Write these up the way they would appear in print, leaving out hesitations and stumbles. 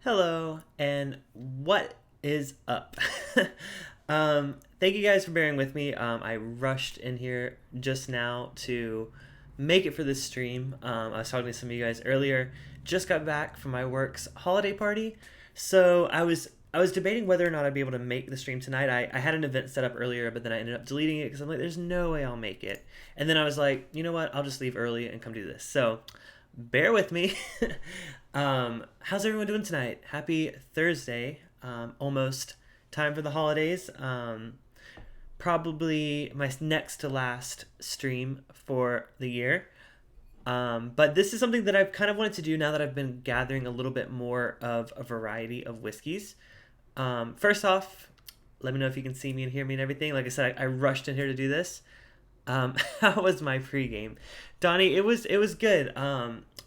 Hello, and what is up? Thank you guys for bearing with me. I rushed in here just now to make it for this stream. I was talking to some of you guys earlier. Just got back from my work's holiday party, so I was debating whether or not I'd be able to make the stream tonight. I had an event set up earlier, but then I ended up deleting it because I'm like, there's no way I'll make it. And then I was like, you know what? I'll just leave early and come do this. So bear with me. How's everyone doing tonight? Happy Thursday. Almost time for the holidays. Probably my next to last stream for the year. But this is something that I've kind of wanted to do now that I've been gathering a little bit more of a variety of whiskeys. First off, let me know if you can see me and hear me and everything. Like I said, I rushed in here to do this. How was my pregame? Donnie, it was good.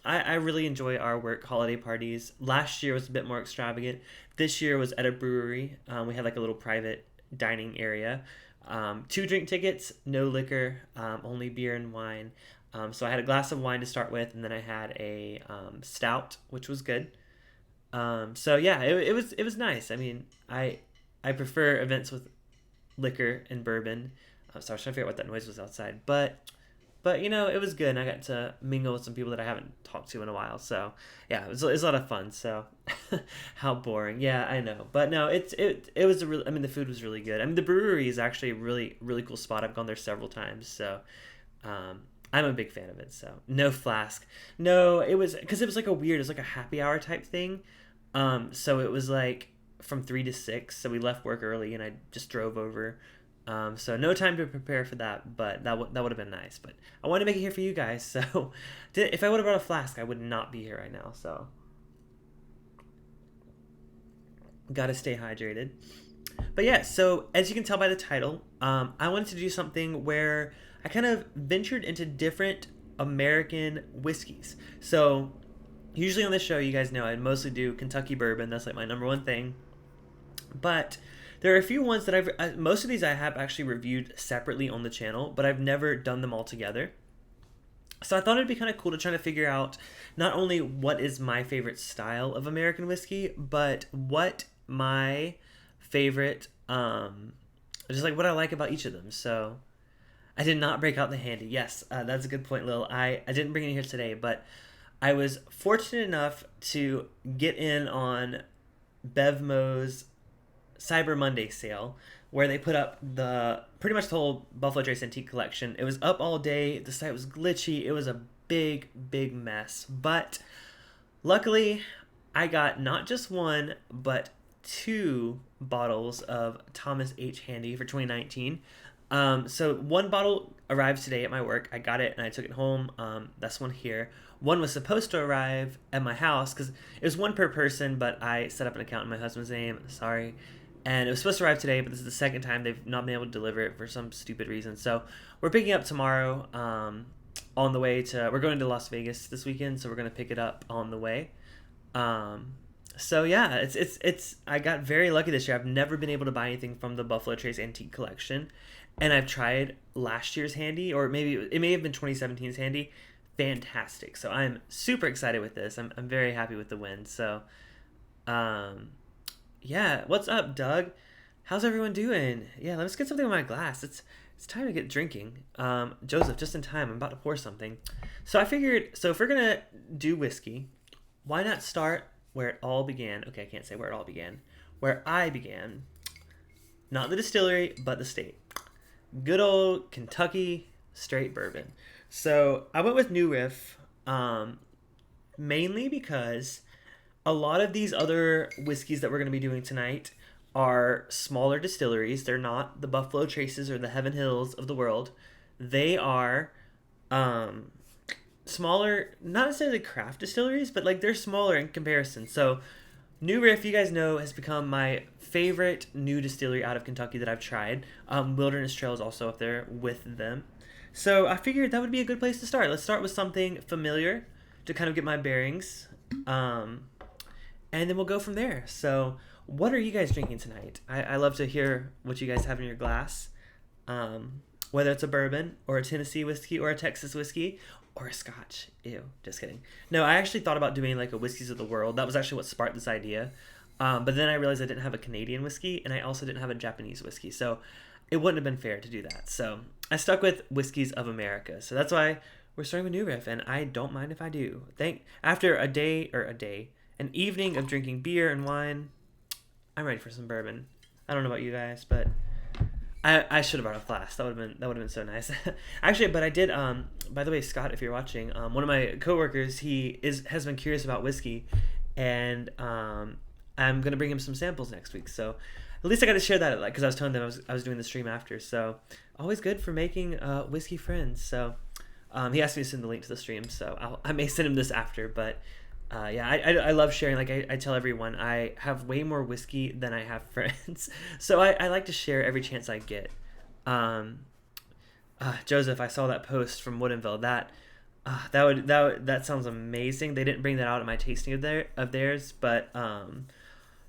I really enjoy our work holiday parties. Last year was a bit more extravagant. This year was at a brewery. We had like a little private dining area. Two drink tickets, no liquor, only beer and wine. So I had a glass of wine to start with, and then I had a stout, which was good. So yeah, it was nice. I mean, I prefer events with liquor and bourbon. So I was trying to figure out what that noise was outside, but it was good. And I got to mingle with some people that I haven't talked to in a while. So yeah, it was a lot of fun. So how boring. Yeah, I know. But no, it was a really. I mean, the food was really good. I mean, the brewery is actually a really really cool spot. I've gone there several times. So I'm a big fan of it. So no flask. No, it was because it was like it was like a happy hour type thing. So it was like from 3 to 6. So we left work early, and I just drove over. So no time to prepare for that, but that would have been nice. But I wanted to make it here for you guys. So if I would have brought a flask, I would not be here right now. So gotta stay hydrated. But yeah, so as you can tell by the title, I wanted to do something where I kind of ventured into different American whiskeys. So usually on this show, you guys know I mostly do Kentucky bourbon. That's like my number one thing. But there are a few ones that most of these I have actually reviewed separately on the channel, but I've never done them all together. So I thought it'd be kind of cool to try to figure out not only what is my favorite style of American whiskey, but what my favorite, just like what I like about each of them. So I did not break out the handy. Yes, that's a good point, Lil. I didn't bring it here today, but I was fortunate enough to get in on Bevmo's Cyber Monday sale, where they put up pretty much the whole Buffalo Trace Antique collection. It was up all day. The site was glitchy. It was a big mess. But luckily, I got not just one, but two bottles of Thomas H. Handy for 2019. So one bottle arrived today at my work. I got it and I took it home. That's one here. One was supposed to arrive at my house because it was one per person, but I set up an account in my husband's name. Sorry. And it was supposed to arrive today, but this is the second time they've not been able to deliver it for some stupid reason. So we're picking up tomorrow on the way we're going to Las Vegas this weekend, so we're going to pick it up on the way. So yeah, it's I got very lucky this year. I've never been able to buy anything from the Buffalo Trace Antique Collection. And I've tried last year's Handy, or maybe it may have been 2017's Handy. Fantastic. So I'm super excited with this. I'm very happy with the win. So yeah, what's up, Doug? How's everyone doing? Yeah, let's get something on my glass. It's time to get drinking. Joseph, just in time. I'm about to pour something. So I figured, if we're gonna do whiskey, why not start where it all began? Okay, I can't say where it all began. Where I began. Not the distillery, but the state. Good old Kentucky straight bourbon. So I went with New Riff, mainly because a lot of these other whiskeys that we're going to be doing tonight are smaller distilleries. They're not the Buffalo Traces or the Heaven Hills of the world. They are smaller, not necessarily craft distilleries, but like they're smaller in comparison. So New Riff, you guys know, has become my favorite new distillery out of Kentucky that I've tried. Wilderness Trail is also up there with them. So I figured that would be a good place to start. Let's start with something familiar to kind of get my bearings. And then we'll go from there. So what are you guys drinking tonight? I love to hear what you guys have in your glass. Whether it's a bourbon or a Tennessee whiskey or a Texas whiskey or a Scotch. Ew, just kidding. No, I actually thought about doing like a whiskeys of the world. That was actually what sparked this idea. But then I realized I didn't have a Canadian whiskey, and I also didn't have a Japanese whiskey, so it wouldn't have been fair to do that. So I stuck with whiskeys of America. So that's why we're starting with New Riff, and I don't mind if I do. After an evening of drinking beer and wine, I'm ready for some bourbon. I don't know about you guys, but I should have brought a flask. That would have been so nice. Actually, but I did. By the way, Scott, if you're watching, one of my coworkers, has been curious about whiskey, and I'm gonna bring him some samples next week. So at least I got to share that, because I was telling them I was doing the stream after. So always good for making whiskey friends. So he asked me to send the link to the stream, so I may send him this after. But yeah, I love sharing. Like I tell everyone, I have way more whiskey than I have friends. So I like to share every chance I get. Joseph, I saw that post from Woodinville. That sounds amazing. They didn't bring that out at my tasting of theirs, but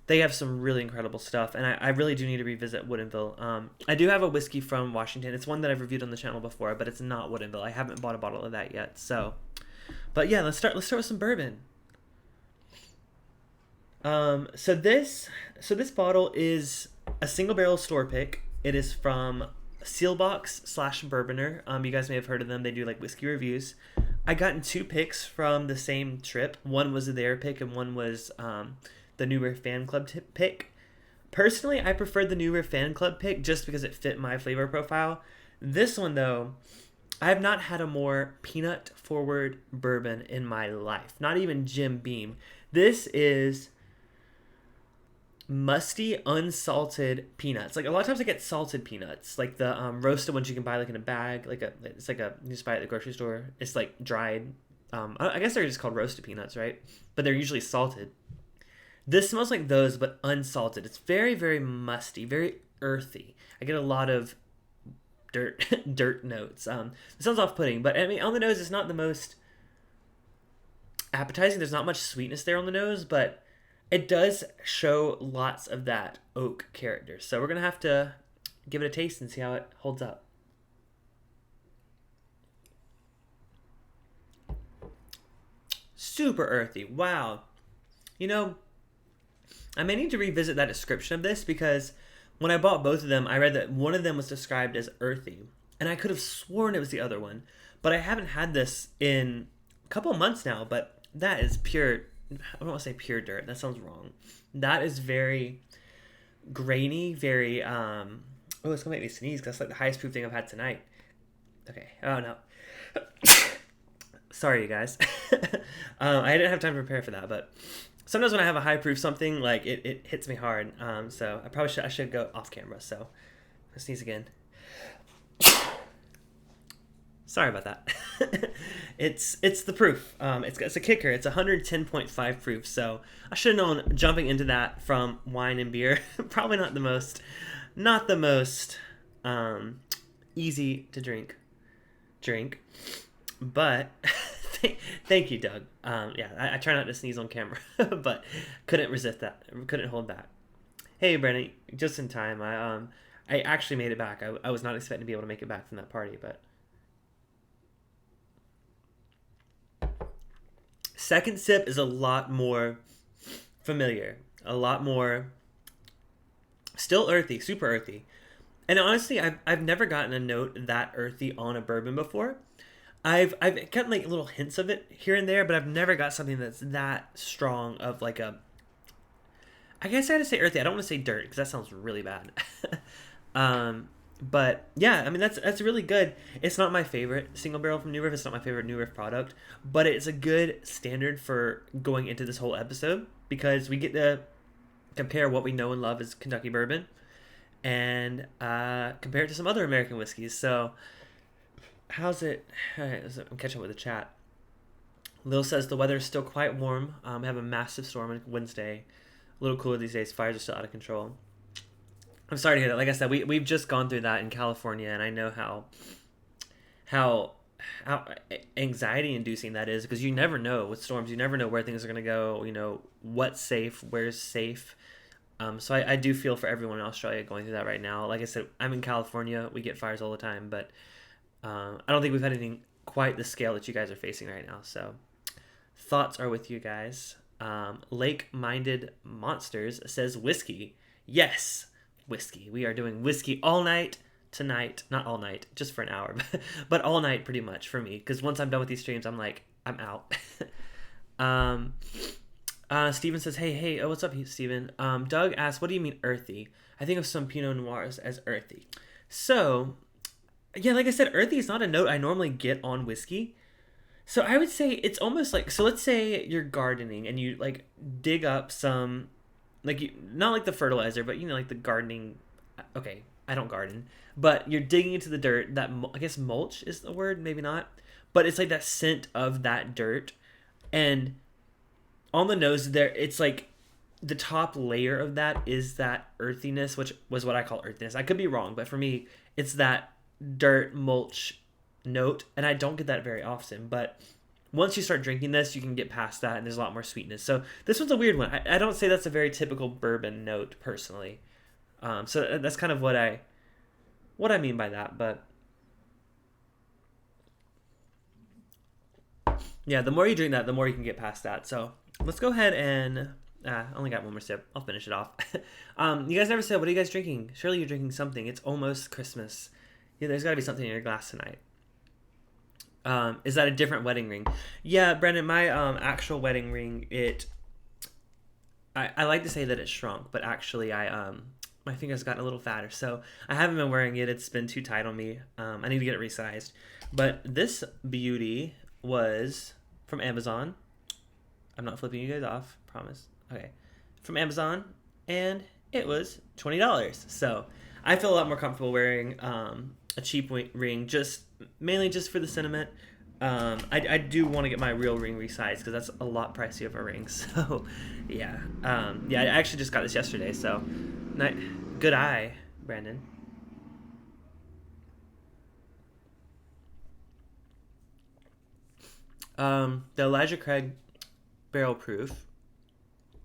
they have some really incredible stuff, and I really do need to revisit Woodinville. I do have a whiskey from Washington. It's one that I've reviewed on the channel before, but it's not Woodinville. I haven't bought a bottle of that yet. So, but yeah, let's start with some bourbon. So this bottle is a single barrel store pick. It is from Sealbox/Bourboner. You guys may have heard of them. They do like whiskey reviews. I gotten 2 picks from the same trip. One was their pick, and one was the New Riff Fan Club pick. Personally, I preferred the New Riff Fan Club pick just because it fit my flavor profile. This one, though, I have not had a more peanut forward bourbon in my life. Not even Jim Beam. This is musty, unsalted peanuts. Like a lot of times I get salted peanuts, like the roasted ones you can buy like in a bag. You just buy it at the grocery store. It's like dried. I guess they're just called roasted peanuts, right? But they're usually salted. This smells like those, but unsalted. It's very, very musty, very earthy. I get a lot of dirt notes. It sounds off-putting, but I mean, on the nose, it's not the most appetizing. There's not much sweetness there on the nose, but it does show lots of that oak character. So we're going to have to give it a taste and see how it holds up. Super earthy. Wow. You know, I may need to revisit that description of this, because when I bought both of them, I read that one of them was described as earthy, and I could have sworn it was the other one. But I haven't had this in a couple of months now, but that is pure, I don't want to say pure dirt. That sounds wrong. That is very grainy, very, oh, it's going to make me sneeze, because that's like the highest proof thing I've had tonight. Okay. Oh, no. Sorry, you guys. I didn't have time to prepare for that, but sometimes when I have a high proof something, like it hits me hard. So I should go off camera. So I'll sneeze again. Sorry about that. It's the proof. It's a kicker. It's 110.5 proof. So I should have known jumping into that from wine and beer. Probably not the most easy to drink, but thank you, Doug. Yeah, I try not to sneeze on camera, but couldn't resist that. Couldn't hold back. Hey, Brennan, just in time. I actually made it back. I was not expecting to be able to make it back from that party, but second sip is a lot more familiar, a lot more still earthy, super earthy. And honestly, I've never gotten a note that earthy on a bourbon before. I've gotten like little hints of it here and there, but I've never got something that's that strong of like a, I guess I gotta say earthy. I don't want to say dirt because that sounds really bad. But yeah, I mean that's really good. It's not my favorite single barrel from New Riff. It's not my favorite New Riff product, but it's a good standard for going into this whole episode, because we get to compare what we know and love as Kentucky bourbon and compare it to some other American whiskeys. So how's it? All right, I'm catching up with the chat. Lil says the weather is still quite warm. We have a massive storm on Wednesday. A little cooler these days. Fires are still out of control. I'm sorry to hear that. Like I said, we've just gone through that in California, and I know how anxiety inducing that is, because you never know with storms. You never know where things are going to go. You know what's safe, where's safe. So I do feel for everyone in Australia going through that right now. Like I said, I'm in California. We get fires all the time, but I don't think we've had anything quite the scale that you guys are facing right now. So thoughts are with you guys. Lake-minded monsters says whiskey. Yes, whiskey. We are doing whiskey all night tonight. Not all night, just for an hour, but all night pretty much for me. Because once I'm done with these streams, I'm like, I'm out. Steven says, hey, oh, what's up, Steven? Doug asks, what do you mean earthy? I think of some Pinot Noirs as earthy. So, yeah, like I said, earthy is not a note I normally get on whiskey. So I would say it's almost like, so let's say you're gardening and you like dig up some, like you, not like the fertilizer, but you know, like the gardening. Okay, I don't garden, but you're digging into the dirt. That, I guess mulch is the word, maybe not, but it's like that scent of that dirt. And on the nose there, it's like the top layer of that is that earthiness, which was what I call earthiness. I could be wrong, but for me, it's that dirt mulch note, and I don't get that very often. But once you start drinking this, you can get past that, and there's a lot more sweetness. So this one's a weird one. I don't say that's a very typical bourbon note personally. So that's kind of what I mean by that. But yeah, the more you drink that, the more you can get past that. So let's go ahead and I only got one more sip. I'll finish it off. You guys never said, what are you guys drinking? Surely you're drinking something. It's almost Christmas. Yeah, there's got to be something in your glass tonight. Is that a different wedding ring? Yeah, Brendan, my actual wedding ring, I like to say that it shrunk, but actually my fingers got a little fatter, so I haven't been wearing it. It's been too tight on me. I need to get it resized. But this beauty was from Amazon. I'm not flipping you guys off, promise. Okay. From Amazon, and it was $20. So I feel a lot more comfortable wearing a cheap ring, mainly just for the sentiment. I do want to get my real ring resized because that's a lot pricey of a ring. So yeah, I actually just got this yesterday. So good eye, Brandon. The Elijah Craig barrel proof.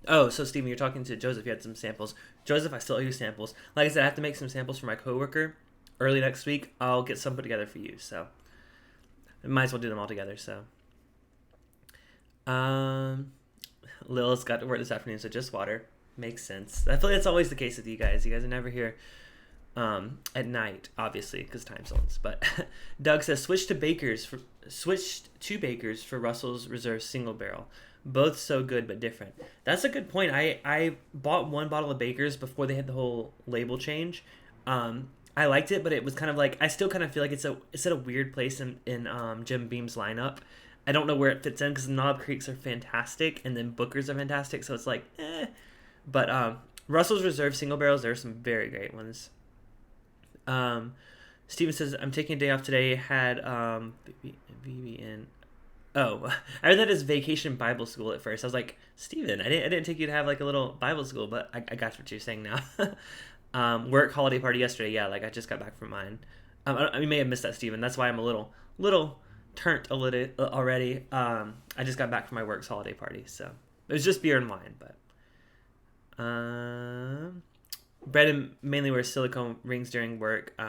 Oh, so Steven, you're talking to Joseph. You had some samples. Joseph, I still owe you samples. Like I said, I have to make some samples for my coworker early next week. I'll get some put together for you. So I might as well do them all together. So Lil's got to work this afternoon, so just water. Makes sense. I feel like that's always the case with you guys. You guys are never here at night, obviously, because time zones. But Doug says switched to Baker's for Russell's Reserve single barrel. Both so good but different. That's a good point. I bought one bottle of Baker's before they had the whole label change. I liked it, but it was kind of like, I still kind of feel like it's at a weird place in Jim Beam's lineup. I don't know where it fits in because Knob Creeks are fantastic and then Booker's are fantastic, so it's like But Russell's Reserve single barrels, there are some very great ones. Steven says, I'm taking a day off today. Had VBN. Oh, I read that as Vacation Bible School at first. I was like, Steven, I didn't take you to have like a little Bible school, but I got what you're saying now. Work holiday party yesterday. Yeah, like I just got back from mine. You may have missed that, Steven. That's why I'm a little turnt a little already. I just got back from my work's holiday party, so it was just beer and wine. But Brandon mainly wears silicone rings during work.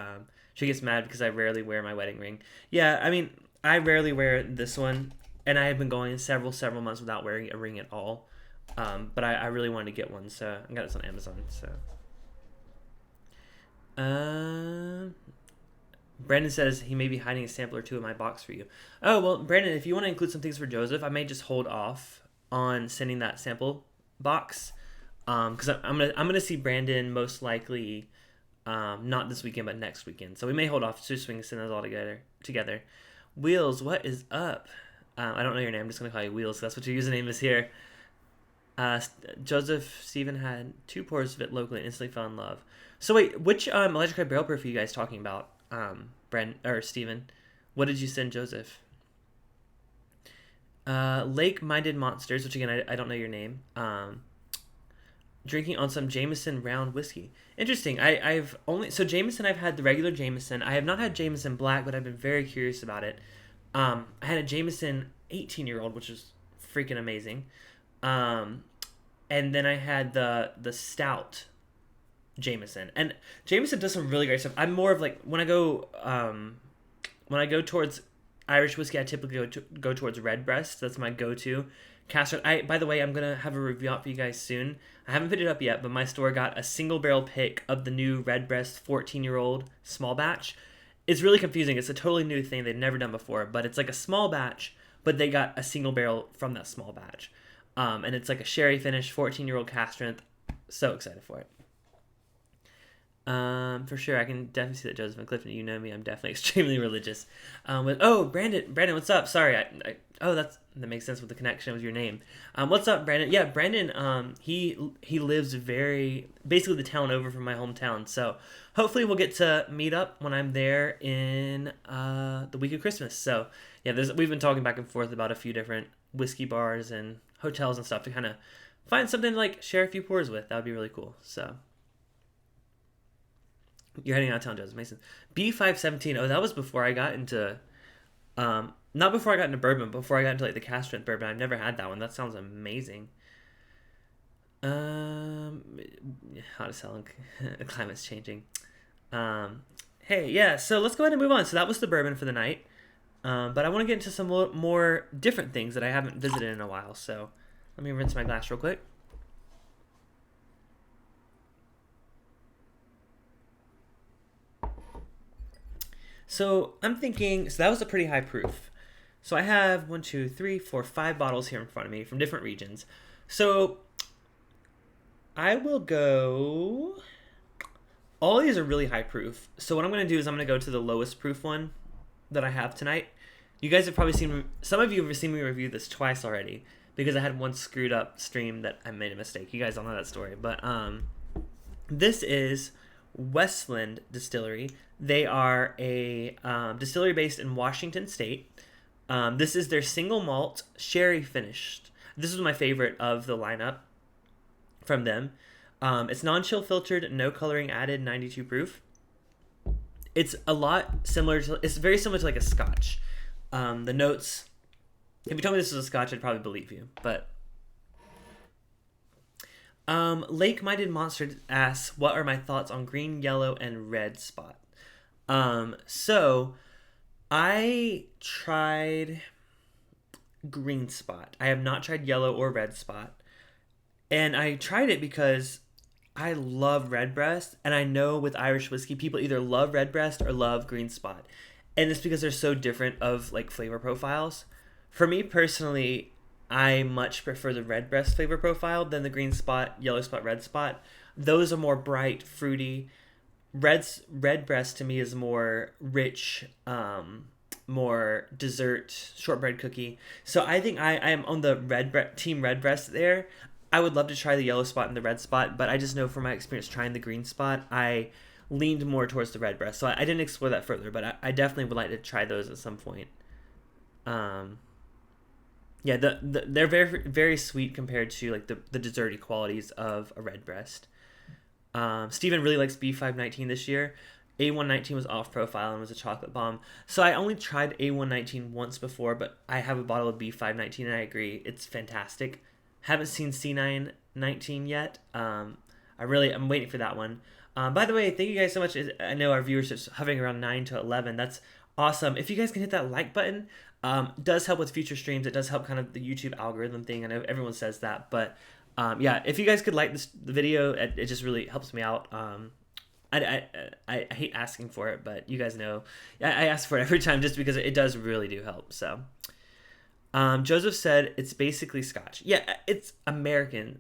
She gets mad because I rarely wear my wedding ring. Yeah, I mean, I rarely wear this one, and I have been going several months without wearing a ring at all. But I really wanted to get one, so I got this on Amazon. So, Brandon says he may be hiding a sample or two in my box for you. Oh well, Brandon, if you want to include some things for Joseph, I may just hold off on sending that sample box, because I'm gonna see Brandon most likely, not this weekend but next weekend. So we may hold off so we can send those all together. Wheels, what is up? I don't know your name. I'm just going to call you Wheels. That's what your username is here. Joseph Stephen had 2 pours of it locally and instantly fell in love. So wait, which Elijah Craig barrel proof are you guys talking about? Brent or Stephen? What did you send Joseph? Lake-minded monsters, which again I don't know your name. Drinking on some Jameson round whiskey. Interesting. Jameson, I've had the regular Jameson. I have not had Jameson Black, but I've been very curious about it. I had a Jameson 18-year-old, which is freaking amazing. And then I had the stout Jameson. And Jameson does some really great stuff. I'm more of like when I go towards Irish whiskey, I typically go towards Redbreast. That's my go-to cask strength. By the way, I'm gonna have a review out for you guys soon. I haven't picked it up yet, but my store got a single barrel pick of the new Redbreast 14-year-old small batch. It's really confusing. It's a totally new thing they've never done before, but it's like a small batch, but they got a single barrel from that small batch. And it's like a sherry finish, 14-year-old cask strength. So excited for it. For sure, I can definitely see that, Joseph and Clifton. You know me, I'm definitely extremely religious. Brandon, what's up? Sorry, that makes sense with the connection with your name. What's up, Brandon? Yeah, Brandon. He lives basically the town over from my hometown. So hopefully we'll get to meet up when I'm there in the week of Christmas. So yeah, we've been talking back and forth about a few different whiskey bars and hotels and stuff to kind of find something to like share a few pours with. That would be really cool. So. You're heading out of town, Joseph Mason. B517. Oh, that was before I got into, not before I got into bourbon, before I got into like the cask strength bourbon. I've never had that one. That sounds amazing. How to sell? The climate's changing. Hey, yeah. So let's go ahead and move on. So that was the bourbon for the night. But I want to get into some more different things that I haven't visited in a while. So let me rinse my glass real quick. So I'm thinking, so that was a pretty high proof. So I have 1, 2, 3, 4, 5 bottles here in front of me from different regions. So I will go, all these are really high proof. So what I'm going to do is I'm going to go to the lowest proof one that I have tonight. You guys have probably some of you have seen me review this twice already because I had one screwed up stream that I made a mistake. You guys all know that story. But this is Westland Distillery. They are a distillery based in Washington State. This is their single malt sherry finished. This is my favorite of the lineup from them. It's non-chill filtered, no coloring added, 92 proof. It's it's very similar to like a Scotch. The notes, if you told me this was a Scotch, I'd probably believe you. But Lake-Minded Monster asks, what are my thoughts on green, yellow, and red spot? So I tried green spot. I have not tried yellow or red spot. And I tried it because I love Redbreast, and I know with Irish whiskey, people either love Redbreast or love green spot. And it's because they're so different of like flavor profiles. For me personally, I much prefer the Redbreast flavor profile than the green spot, yellow spot, red spot. Those are more bright, fruity. Redbreast to me is more rich, more dessert, shortbread cookie. So I think I am on the team Redbreast there. I would love to try the yellow spot and the red spot, but I just know from my experience trying the green spot, I leaned more towards the Redbreast. So I didn't explore that further, but I definitely would like to try those at some point. Yeah, they're very, very sweet compared to like the desserty qualities of a Redbreast. Steven really likes B519 this year. A119 was off profile and was a chocolate bomb. So I only tried A119 once before, but I have a bottle of B519 and I agree, it's fantastic. Haven't seen C919 yet. I'm waiting for that one. By the way, thank you guys so much. I know our viewership's hovering around 9 to 11. That's awesome. If you guys can hit that like button, does help with future streams. It does help kind of the YouTube algorithm thing. I know everyone says that, but yeah, if you guys could like the video, it just really helps me out. I hate asking for it, but you guys know I ask for it every time just because it does really do help. So Joseph said it's basically Scotch. Yeah, it's American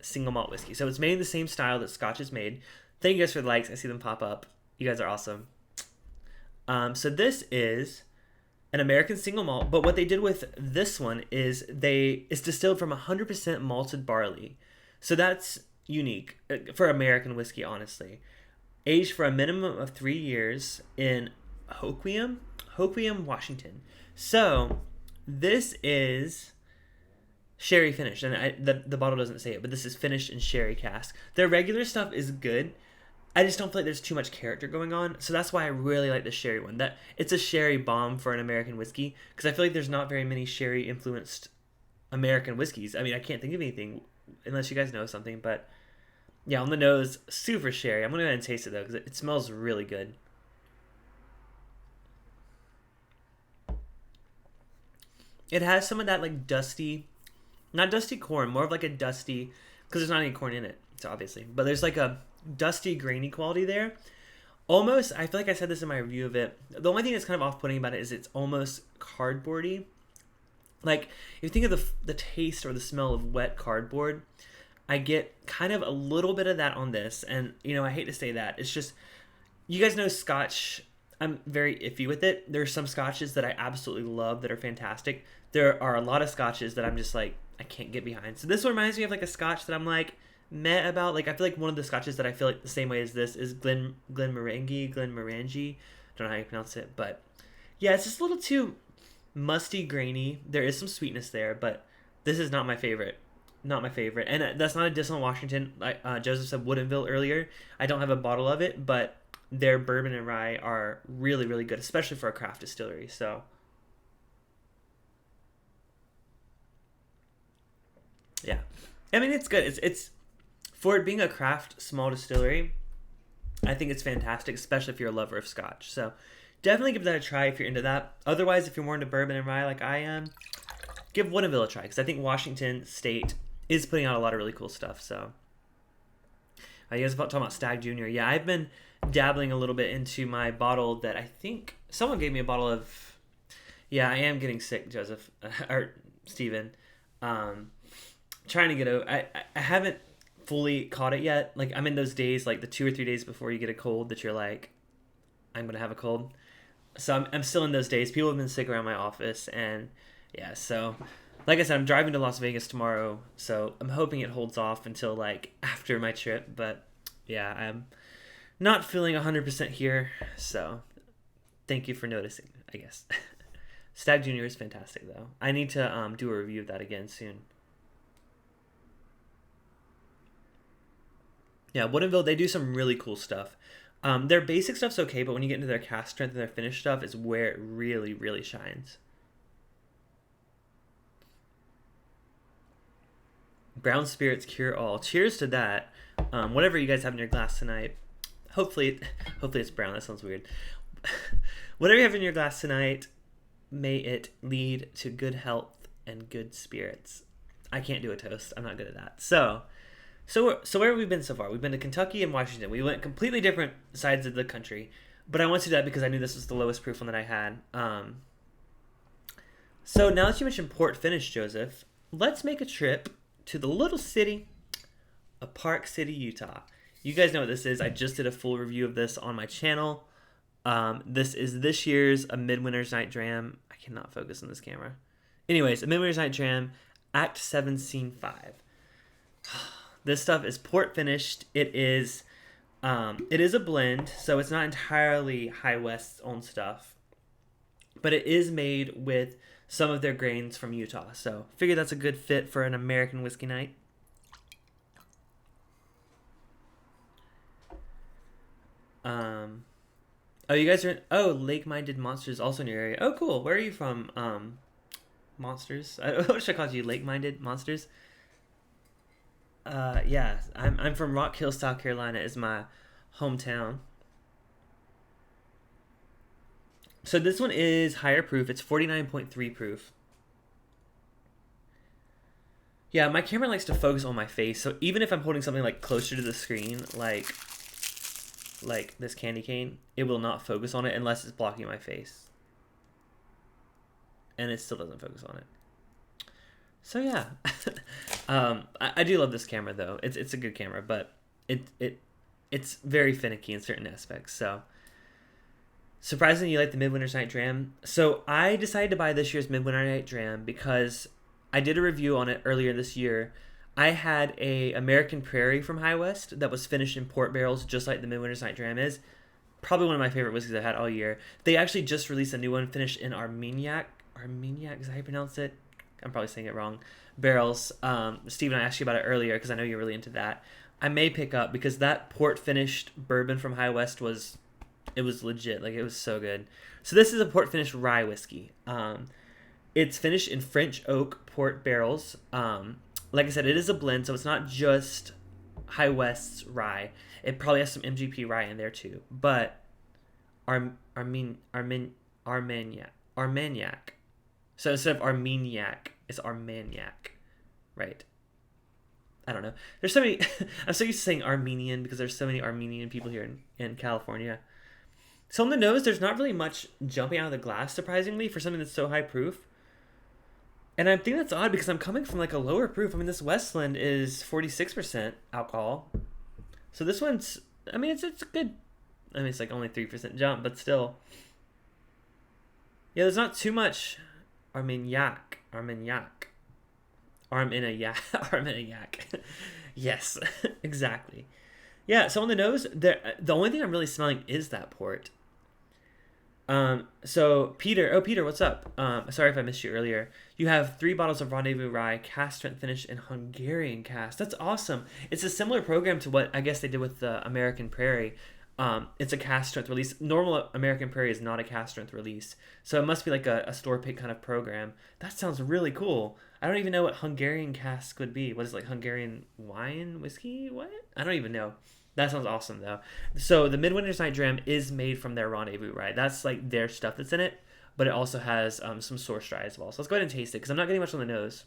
single malt whiskey. So it's made in the same style that Scotch is made. Thank you guys for the likes. I see them pop up. You guys are awesome. So this is an American single malt, but what they did with this one is it's distilled from 100% malted barley. So that's unique for American whiskey, honestly. Aged for a minimum of 3 years in Hoquiam, Washington. So this is sherry finished, and the bottle doesn't say it, but this is finished in sherry cask. Their regular stuff is good. I just don't feel like there's too much character going on, so that's why I really like the sherry one. That it's a sherry bomb for an American whiskey, because I feel like there's not very many sherry influenced American whiskeys. I mean, I can't think of anything unless you guys know something, but yeah, on the nose, super sherry. I'm gonna go ahead and taste it though, because it smells really good. It has some of that like dusty, not dusty corn, more of like a dusty, because there's not any corn in it, so obviously, but there's like a dusty, grainy quality there. Almost, I feel like I said this in my review of it. The only thing that's kind of off-putting about it is it's almost cardboardy. Like, if you think of the taste or the smell of wet cardboard, I get kind of a little bit of that on this. And, I hate to say that. It's just, you guys know Scotch, I'm very iffy with it. There are some Scotches that I absolutely love that are fantastic. There are a lot of Scotches that I'm just like, I can't get behind. So this one reminds me of like a Scotch that I'm like, meh about. Like, I feel like one of the Scotches that I feel like the same way as this is Glenmorangie. Don't know how you pronounce it, but yeah, it's just a little too musty, grainy. There is some sweetness there, but this is not my favorite. Not my favorite. And that's not a diss on Washington. Like Joseph said Woodinville earlier. I don't have a bottle of it, but their bourbon and rye are really, really good, especially for a craft distillery. So yeah, I mean, it's good. It's for it being a craft small distillery, I think it's fantastic, especially if you're a lover of Scotch. So definitely give that a try if you're into that. Otherwise, if you're more into bourbon and rye like I am, give Woodinville a try, because I think Washington State is putting out a lot of really cool stuff. So you guys about talking about Stag Junior? Yeah, I've been dabbling a little bit into my bottle that I think someone gave me a bottle of. Yeah, I am getting sick, Joseph or Steven. Trying to get over. I haven't fully caught it yet. Like, I'm in those days, like the 2 or 3 days before you get a cold, that you're like, I'm gonna have a cold. So I'm still in those days. People have been sick around my office, and yeah. So, like I said, I'm driving to Las Vegas tomorrow, so I'm hoping it holds off until like after my trip. But yeah, I'm not feeling 100% here. So, thank you for noticing, I guess. Stag Junior is fantastic, though. I need to do a review of that again soon. Yeah, Woodinville, they do some really cool stuff. Their basic stuff's okay, but when you get into their cast strength and their finished stuff is where it really, really shines. Brown spirits cure all. Cheers to that. Whatever you guys have in your glass tonight. Hopefully it's brown. That sounds weird. Whatever you have in your glass tonight, may it lead to good health and good spirits. I can't do a toast. I'm not good at that. So where have we been so far? We've been to Kentucky and Washington. We went completely different sides of the country, but I went to that because I knew this was the lowest proof one that I had. So now that you mentioned Port Finish, Joseph, let's make a trip to the little city of Park City, Utah. You guys know what this is. I just did a full review of this on my channel. This is this year's A Midwinter's Night Dram. I cannot focus on this camera. Anyways, A Midwinter's Night Dram, Act 7, Scene 5. This stuff is port finished. It is a blend, so it's not entirely High West's own stuff, but it is made with some of their grains from Utah. So figure that's a good fit for an American whiskey night. Oh, you guys are Lake-Minded Monsters also in your area. Oh, cool. Where are you from? Monsters. What should I call you? Lake-Minded Monsters. Yeah, I'm from Rock Hill, South Carolina, is my hometown. So this one is higher proof. It's 49.3 proof. Yeah, my camera likes to focus on my face, so even if I'm holding something like closer to the screen, like this candy cane, it will not focus on it unless it's blocking my face. And it still doesn't focus on it. So yeah, I do love this camera though. It's a good camera, but it's very finicky in certain aspects. So surprisingly, you like the Midwinter's Night Dram. So I decided to buy this year's Midwinter Night Dram because I did a review on it earlier this year. I had a American Prairie from High West that was finished in port barrels, just like the Midwinter's Night Dram is. Probably one of my favorite whiskeys I've had all year. They actually just released a new one finished in Armagnac. Armagnac, is that how you pronounce it? I'm probably saying it wrong. Barrels. Steven, I asked you about it earlier because I know you're really into that. I may pick up because that port finished bourbon from High West was legit. Like, it was so good. So this is a port finished rye whiskey. It's finished in French oak port barrels. Like I said, it is a blend, so it's not just High West's rye. It probably has some MGP rye in there too. But Armagnac. So instead of Armagnac, it's Armagnac, right? I don't know. There's so many. I'm so used to saying Armenian because there's so many Armenian people here in California. So on the nose, there's not really much jumping out of the glass, surprisingly, for something that's so high proof. And I think that's odd because I'm coming from like a lower proof. I mean, this Westland is 46% alcohol. So this one's, I mean, it's good. I mean, it's like only 3% jump, but still. Yeah, there's not too much Armagnac. Arm in a yak. Arm in a yak. Yes, exactly. Yeah, so on the nose, the only thing I'm really smelling is that port. So Peter, what's up? Sorry if I missed you earlier. You have 3 bottles of Rendezvous Rye, cast strength finish, and Hungarian cast. That's awesome. It's a similar program to what I guess they did with the American Prairie. It's a cast strength release. Normal American Prairie is not a cast strength release, so it must be like a store pick kind of program. That sounds really cool. I don't even know what Hungarian cask would be. What is it, like Hungarian wine whiskey? What? I don't even know. That sounds awesome though. So the Midwinter's Night Dram is made from their Rendezvous Rye. That's like their stuff that's in it, but it also has some source rye as well. So let's go ahead and taste it because I'm not getting much on the nose.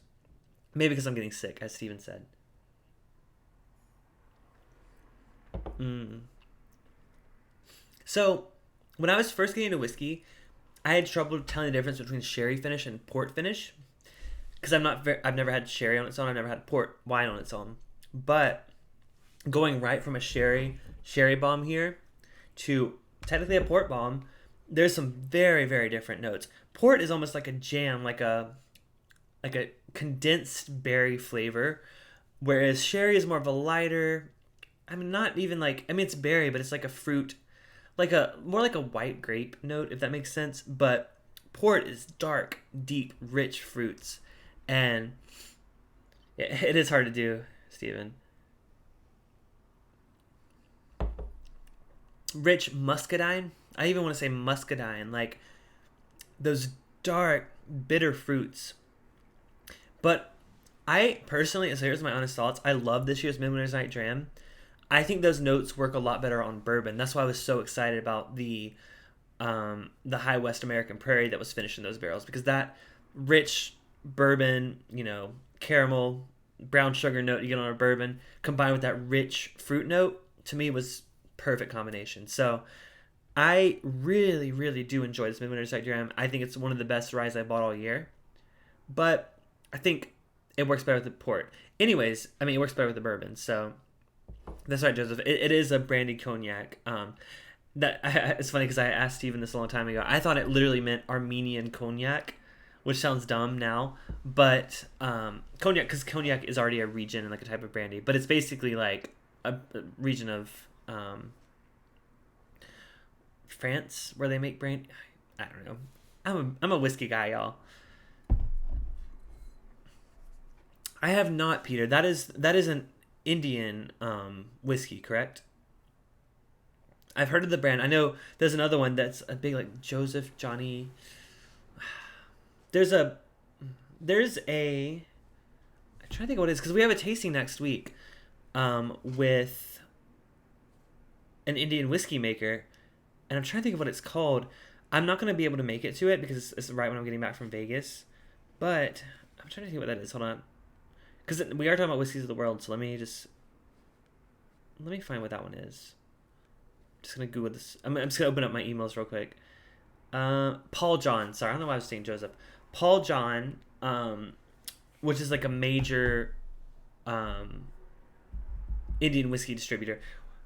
Maybe because I'm getting sick, as Steven said. So when I was first getting into whiskey, I had trouble telling the difference between sherry finish and port finish because I've never had sherry on its own. I've never had port wine on its own, but going right from a sherry bomb here to technically a port bomb, there's some very, very different notes. Port is almost like a jam, like a condensed berry flavor, whereas sherry is more of a lighter, I mean, not even like, I mean, it's berry, but it's like a fruit, more like a white grape note, if that makes sense. But port is dark, deep, rich fruits, and it is hard to do, Steven. Rich muscadine. I even want to say muscadine, like those dark, bitter fruits. But I personally, so here's my honest thoughts, I love this year's Midwinter's Night Dram. I think those notes work a lot better on bourbon. That's why I was so excited about the High West American Prairie that was finished in those barrels, because that rich bourbon, caramel, brown sugar note you get on a bourbon combined with that rich fruit note, to me was perfect combination. So I really, really do enjoy this Midwinter's Night Dram. I think it's one of the best ryes I bought all year, but I think it works better with the port. Anyways, I mean, it works better with the bourbon. So that's right, Joseph. It is a brandy cognac. It's funny because I asked Steven this a long time ago. I thought it literally meant Armenian cognac, which sounds dumb now, but cognac, because cognac is already a region and like a type of brandy, but it's basically like a region of France where they make brandy. I don't know. I'm a whiskey guy, y'all. I have not, Peter. That is an Indian whiskey, correct? I've heard of the brand. I know there's another one that's a big, like Joseph Johnny. There's a. I'm trying to think what it is because we have a tasting next week, with an Indian whiskey maker, and I'm trying to think of what it's called. I'm not going to be able to make it to it because it's right when I'm getting back from Vegas, but I'm trying to think what that is. Hold on, because we are talking about whiskeys of the world, so let me find what that one is. I'm just gonna Google this. I'm just gonna open up my emails real quick. Paul John. Sorry, I don't know why I was saying Joseph. Paul John, which is like a major Indian whiskey distributor.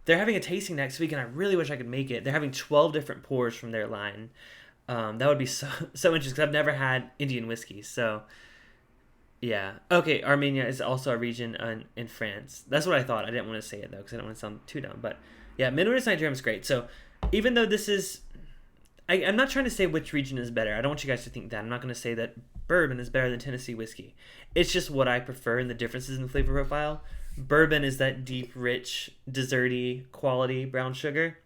They're having a tasting next week, and I really wish I could make it. They're having 12 different pours from their line. That would be so interesting because I've never had Indian whiskey. So, yeah. Okay, Armenia is also a region in France. That's what I thought. I didn't want to say it, though, because I don't want to sound too dumb. But, yeah, Midwinter's Night Dram is great. So, even though this is... I'm not trying to say which region is better. I don't want you guys to think that. I'm not going to say that bourbon is better than Tennessee whiskey. It's just what I prefer and the differences in the flavor profile. Bourbon is that deep, rich, desserty quality brown sugar.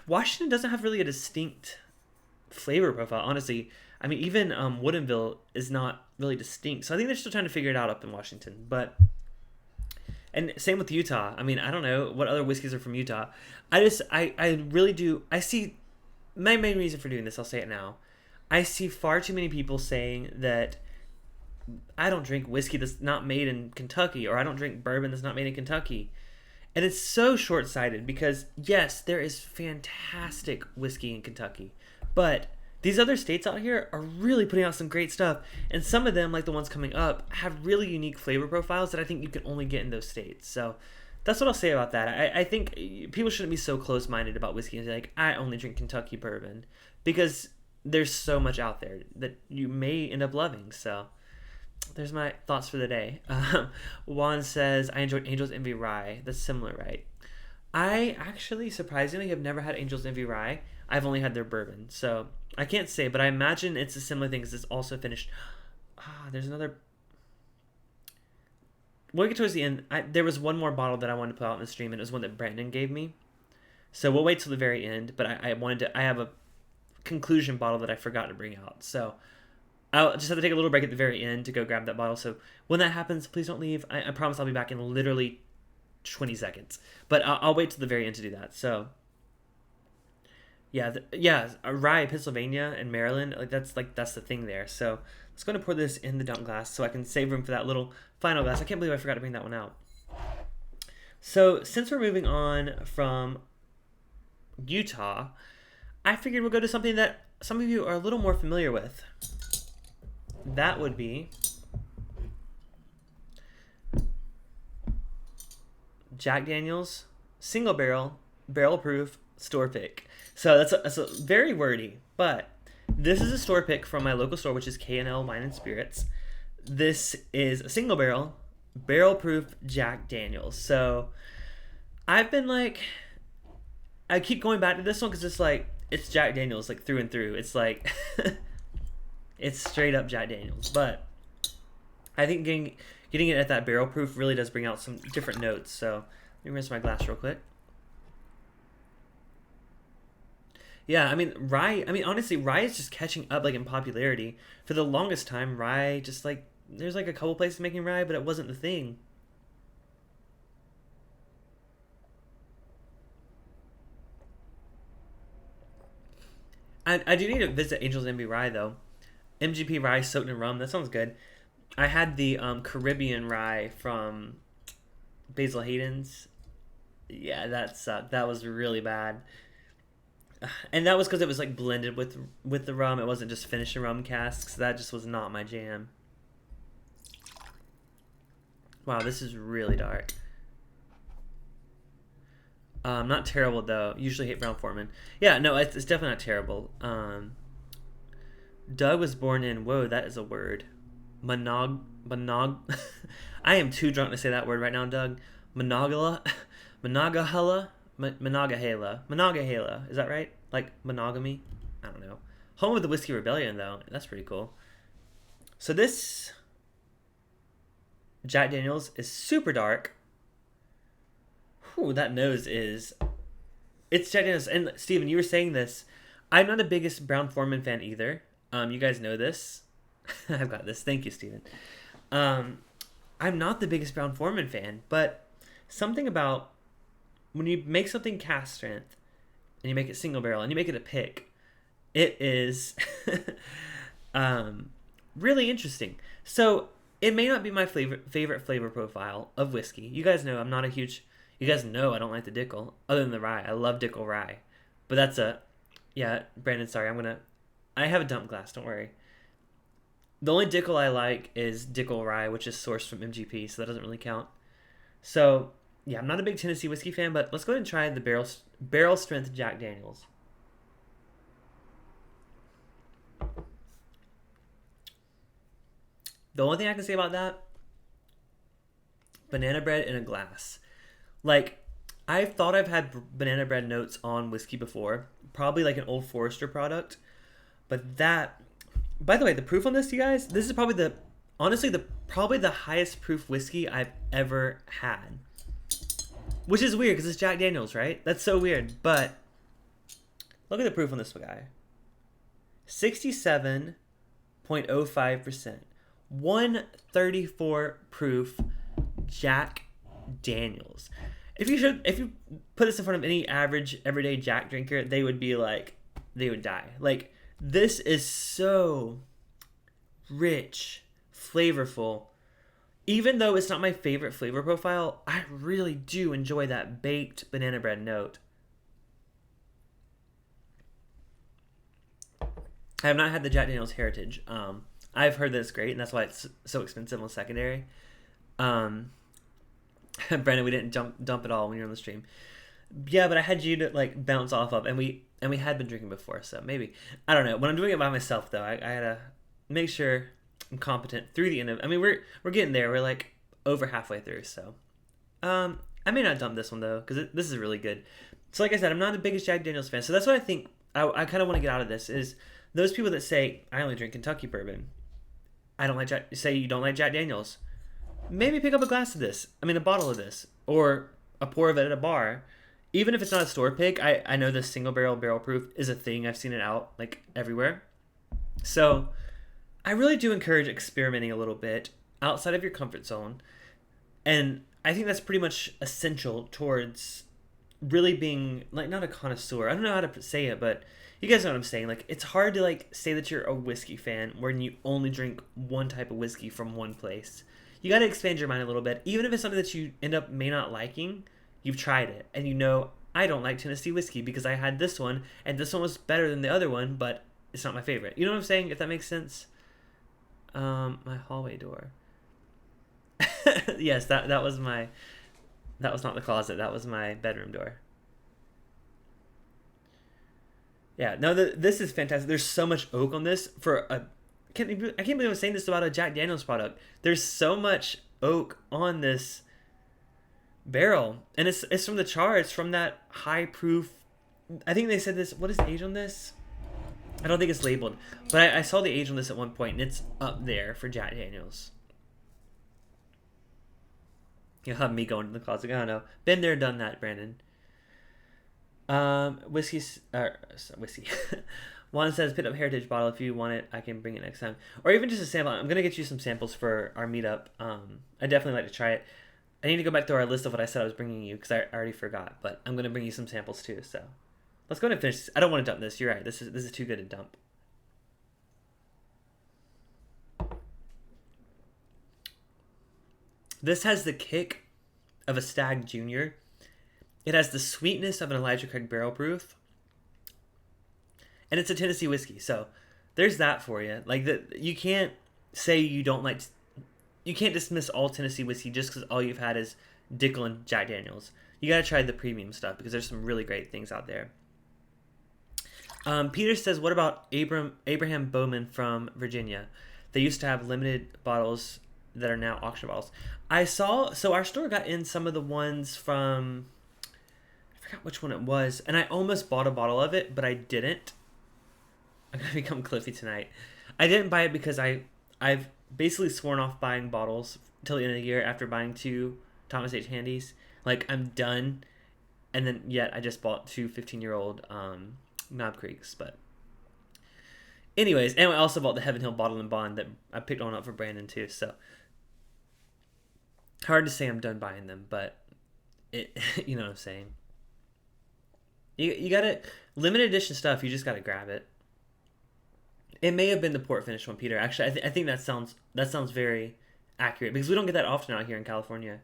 Washington doesn't have really a distinct flavor profile, honestly. I mean, even Woodinville is not really distinct. So I think they're still trying to figure it out up in Washington. And same with Utah. I mean, I don't know what other whiskeys are from Utah. I really do. I see my main reason for doing this, I'll say it now. I see far too many people saying that I don't drink whiskey that's not made in Kentucky, or I don't drink bourbon that's not made in Kentucky. And it's so short-sighted because, yes, there is fantastic whiskey in Kentucky, but these other states out here are really putting out some great stuff. And some of them, like the ones coming up, have really unique flavor profiles that I think you can only get in those states. So that's what I'll say about that. I think people shouldn't be so close-minded about whiskey and say, like, I only drink Kentucky bourbon, because there's so much out there that you may end up loving. So there's my thoughts for the day. Juan says, I enjoyed Angel's Envy Rye. That's similar, right? I actually, surprisingly, have never had Angel's Envy Rye. I've only had their bourbon. So I can't say, but I imagine it's a similar thing because it's also finished. There's another. We'll get towards the end. There was one more bottle that I wanted to put out in the stream, and it was one that Brandon gave me. So we'll wait till the very end, but I have a conclusion bottle that I forgot to bring out. So I'll just have to take a little break at the very end to go grab that bottle. So when that happens, please don't leave. I promise I'll be back in literally 20 seconds. But I'll wait till the very end to do that. So yeah, Rye, Pennsylvania, and Maryland, that's the thing there. So let's go and pour this in the dump glass so I can save room for that little final glass. I can't believe I forgot to bring that one out. So since we're moving on from Utah, I figured we'll go to something that some of you are a little more familiar with. That would be Jack Daniel's single barrel proof store pick. So that's a very wordy, but this is a store pick from my local store, which is K&L Wine and Spirits. This is a single barrel proof Jack Daniel's. So I've been like, I keep going back to this one because it's Jack Daniel's like through and through. It's like it's straight up Jack Daniel's, but I think getting it at that barrel proof really does bring out some different notes. So let me rinse my glass real quick. Yeah, honestly, rye is just catching up like in popularity. For the longest time, rye just like there's like a couple places making rye, but it wasn't the thing. I do need to visit Angel's Envy Rye though. MGP rye soaked in rum. That sounds good. I had the Caribbean rye from Basil Hayden's. Yeah, that sucked. That was really bad. And that was because it was like blended with the rum. It wasn't just finished in rum casks. That just was not my jam. Wow, this is really dark. Not terrible though. Usually hate Brown-Forman. Yeah, no, it's definitely not terrible. Doug was born in, whoa, that is a word. Monog. I am too drunk to say that word right now, Doug. Monogala. Monongahela. Is that right? Like monogamy? I don't know. Home of the Whiskey Rebellion, though. That's pretty cool. So this Jack Daniel's is super dark. Whew, that nose is... It's Jack Daniel's. And Steven, you were saying this. I'm not the biggest Brown-Forman fan either. You guys know this. I've got this. Thank you, Steven. I'm not the biggest Brown-Forman fan, but something about when you make something cast strength and you make it single barrel and you make it a pick, it is really interesting. So it may not be my favorite flavor profile of whiskey. You guys know I'm not a huge... You guys know I don't like the Dickel, other than the rye. I love Dickel rye. But that's yeah, Brandon, sorry. I have a dump glass, don't worry. The only Dickel I like is Dickel rye, which is sourced from MGP, so that doesn't really count. So, yeah, I'm not a big Tennessee whiskey fan, but let's go ahead and try the barrel strength Jack Daniel's. The only thing I can say about that, banana bread in a glass. Like, I thought I've had banana bread notes on whiskey before, probably like an Old Forester product, but that, by the way, the proof on this, you guys, this is probably the highest proof whiskey I've ever had, which is weird because it's Jack Daniel's, right? That's so weird, but look at the proof on this guy. 67.05%. 134 proof Jack Daniel's. If you put this in front of any average everyday Jack drinker, they would die. Like, This is so rich, flavorful. Even though it's not my favorite flavor profile, I really do enjoy that baked banana bread note. I have not had the Jack Daniel's Heritage. I've heard that it's great, and that's why it's so expensive on secondary. Um, Brandon, we didn't dump it all when you were on the stream. Yeah, but I had you to like bounce off of, and we had been drinking before, so maybe I don't know. When I'm doing it by myself, though, I gotta make sure I'm competent through the end of. I mean, we're getting there. We're like over halfway through, so I may not dump this one though because this is really good. So like I said, I'm not the biggest Jack Daniel's fan, so that's what I think. I kind of want to get out of this is those people that say I only drink Kentucky bourbon. I don't like say you don't like Jack Daniel's. Maybe pick up a glass of this. I mean, a bottle of this, or a pour of it at a bar. Even if it's not a store pick, I know the single barrel proof is a thing. I've seen it out like everywhere. So I really do encourage experimenting a little bit outside of your comfort zone. And I think that's pretty much essential towards really being like not a connoisseur. I don't know how to say it, but you guys know what I'm saying. Like it's hard to like say that you're a whiskey fan when you only drink one type of whiskey from one place. You got to expand your mind a little bit. Even if it's something that you end up may not liking, you've tried it and you know I don't like Tennessee whiskey because I had this one and this one was better than the other one, but it's not my favorite. You know what I'm saying? If that makes sense. My hallway door. Yes, that was not the closet. That was my bedroom door. Yeah, no, this is fantastic. There's so much oak on this for a. I can't believe I'm saying this about a Jack Daniel's product. There's so much oak on this barrel, and it's from the char. It's from that high proof. I think they said this. What is the age on this? I don't think it's labeled, but I saw the age on this at one point, and it's up there for Jack Daniel's. You'll have me going to the closet. I don't know. Been there, done that, Brandon. Whiskey. Juan says, pick up Heritage bottle if you want it. I can bring it next time. Or even just a sample. I'm going to get you some samples for our meetup. I definitely like to try it. I need to go back to our list of what I said I was bringing you because I already forgot. But I'm going to bring you some samples too. So let's go ahead and finish this. I don't want to dump this. You're right. This is too good to dump. This has the kick of a Stag Junior. It has the sweetness of an Elijah Craig barrel proof. And it's a Tennessee whiskey. So there's that for you. Like you can't say you don't like. You can't dismiss all Tennessee whiskey just because all you've had is Dickel and Jack Daniels. You got to try the premium stuff because there's some really great things out there. Peter says, what about Abraham Bowman from Virginia? They used to have limited bottles that are now auction bottles. I saw, so our store got in some of the ones from, I forgot which one it was, and I almost bought a bottle of it, but I didn't. I'm going to become Cliffy tonight. I didn't buy it because I've basically sworn off buying bottles till the end of the year after buying 2 Thomas H. Handies. Like, I'm done. And then, yet, I just bought 2 15-year-old Knob Creeks. But anyways, and I also bought the Heaven Hill Bottle and Bond that I picked one up for Brandon, too. So, hard to say I'm done buying them, but it, you know what I'm saying. You got to, limited edition stuff, you just got to grab it. It may have been the port finish one, Peter. Actually, I think that sounds very accurate because we don't get that often out here in California.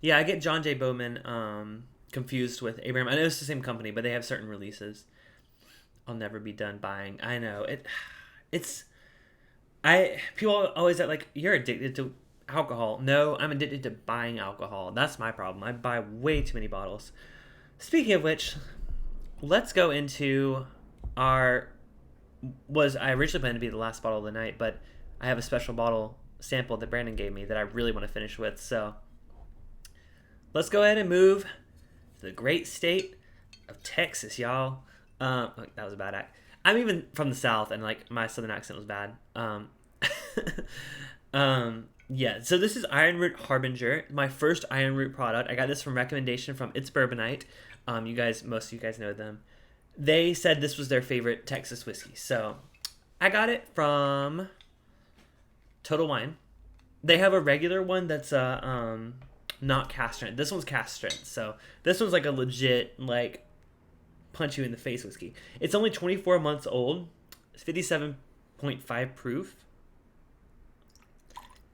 Yeah, I get John J. Bowman confused with Abraham. I know it's the same company, but they have certain releases. I'll never be done buying. I know people always are like, you're addicted to alcohol. No, I'm addicted to buying alcohol. That's my problem. I buy way too many bottles. Speaking of which, let's go into I originally planned to be the last bottle of the night, but I have a special bottle sample that Brandon gave me that I really want to finish with. So let's go ahead and move to the great state of Texas, y'all. That was a bad act. I'm even from the South, and like my Southern accent was bad. Yeah, so this is Iron Root Harbinger, my first Iron Root product. I got this from recommendation from It's Bourbonite. Most of you guys know them. They said this was their favorite Texas whiskey. So I got it from Total Wine. They have a regular one that's not cast strength. This one's cast strength. So this one's like a legit, like, punch you in the face whiskey. It's only 24 months old. It's 57.5 proof.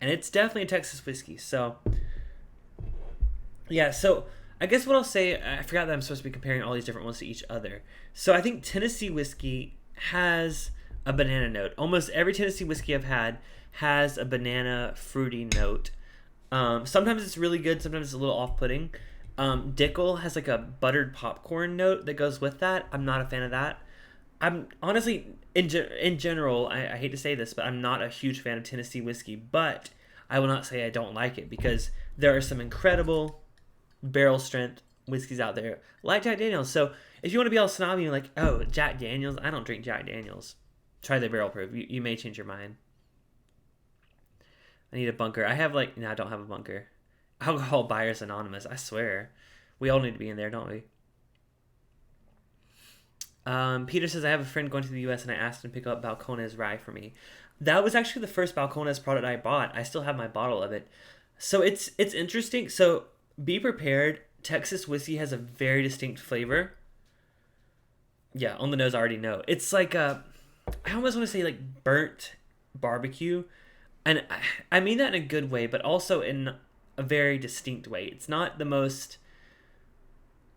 And it's definitely a Texas whiskey. So, yeah. So, I guess what I'll say, I forgot that I'm supposed to be comparing all these different ones to each other. So, I think Tennessee whiskey has a banana note. Almost every Tennessee whiskey I've had has a banana fruity note. Sometimes it's really good. Sometimes it's a little off-putting. Dickel has like a buttered popcorn note that goes with that. I'm not a fan of that. I'm honestly, in general, I hate to say this, but I'm not a huge fan of Tennessee whiskey. But I will not say I don't like it, because there are some incredible barrel strength whiskeys out there like Jack Daniels. So if you want to be all snobby and like, oh, Jack Daniels, I don't drink Jack Daniels. Try the barrel proof. You may change your mind. I need a bunker. I don't have a bunker. Alcohol Buyers Anonymous. I swear. We all need to be in there, don't we? Peter says, I have a friend going to the U.S. and I asked him to pick up Balcones rye for me. That was actually the first Balcones product I bought. I still have my bottle of it. So it's interesting. So be prepared. Texas whiskey has a very distinct flavor. Yeah, on the nose I already know. It's like I almost want to say like burnt barbecue. And I mean that in a good way, but also in a very distinct way. It's not the most